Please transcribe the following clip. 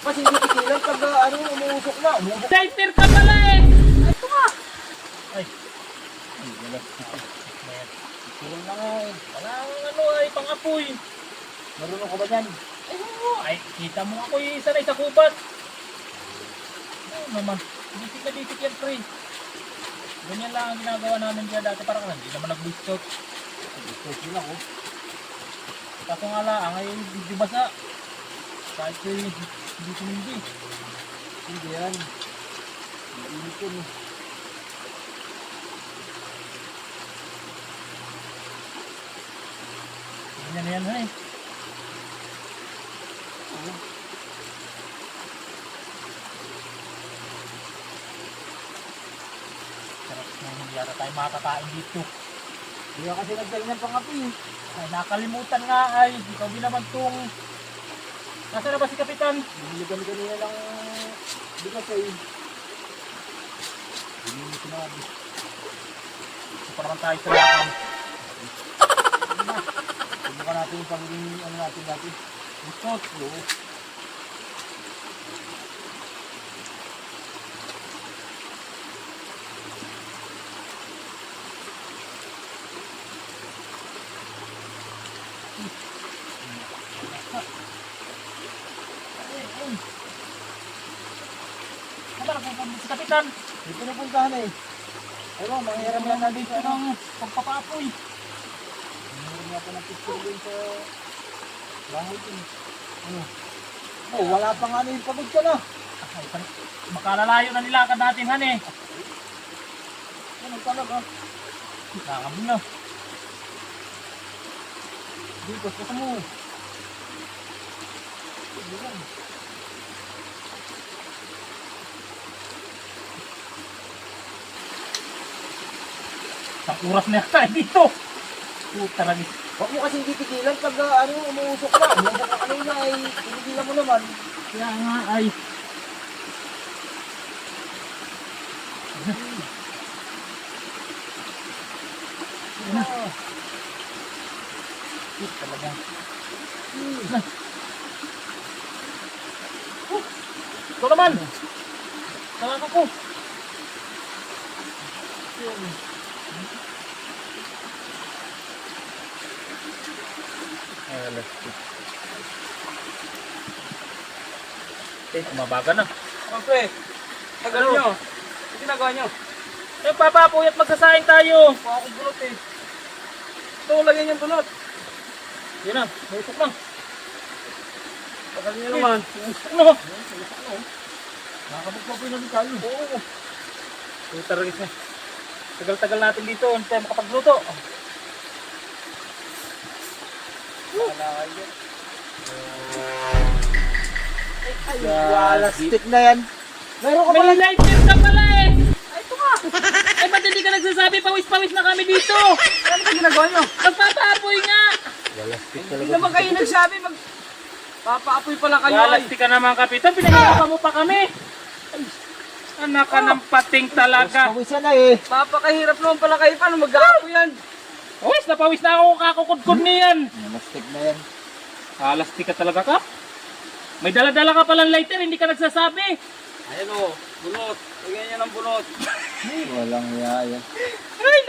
Kasi hindi tigilan pag umuusok na. Lighter ka pala eh! Ito nga! Ay. Ay, wala. Tulong na nga eh. Wala ang ano ay, pang-apoy. Marunong ka ba dyan? Ay, oo. Ay, kita mo ako yung sanay sa kubat. Ano naman, bitik na bitik yan, pre. Ganyan lang ang ginagawa namin dyan dati, parang hindi naman nag-biscout. Biscout din ako. Kaso nga lang, ay hindi basa. Kahit hindi tumindi. Hindi yan. Hindi ito eh. Ganyan na yan, hay. Sarap na hindi yata tayo makakain dito. Hindi ka kasi nagdalingan pang api eh. Ay, nakalimutan nga ay. Ikaw din naman tong... Nasaan na ba si Kapitan? Biniligan kanina lang bigas eh. Hindi mo sinabi. Parang tayo sa lakam. Subukan natin yung pagiging ano natin dati. Biscout. Oo. Saan na pupunta si Kapitan? May pinupuntahan eh. Ayun, manghiram lang natin Dito sa ng pagpapapoy. manghiram natin ng picture din sa bahay din. Ano? Oh, wala pa nga na yung pagod ka na. Ay, makalalayo na nilakad natin, han eh. Ano talaga? Nakakam na. Dito, sa mo. Hindi lang. Isang oras na yata dito. Puta lagi. Huwag mo kasi hindi tigilan pag umuusok na. Umuusok ka kanina ay tinigilan mo naman. Kaya nga ay. Ah. Talaga. Ito naman. Salamat ko. Umabaga na. Pre, tagal nyo. Ano ginagawa nyo? Eh, papapoy at magsasaing tayo. Mukha akong bulot eh. Ito, lagyan yung bulot. Yan na, nausok na. Tagal nyo naman. Ano? Nakakabog pa yung tayo. Oo. Puta rin na. Tagal-tagal natin dito. Hindi tayo makapagluto. Nakalakay yun. Ay, walastik na yan. Meron ka May pala. lighter ka pala eh. Ay, ito nga. Eh, ba't hindi ka nagsasabi? Pawis-pawis na kami dito. Ano ba ginagawa nyo? Magpapapoy nga. Walastik talaga. Hindi naman kayo nagsabi. Papaapoy pala kayo. Walastik ka naman, Kapitan. Pinahirapan mo pa kami. Anak ka ng pating talaga. Pawisan na eh. Papakahirap naman pala kayo. Paano mag-aapoy yan? Pawis na ako kakukudkod niyan. Walastik na yan. Walastik ka talaga, Kap. May dala-dala ka palang lighter, hindi ka nagsasabi. Ayan o, bunot. Lagyan nyo ng bunot. Walang yaya. Ay,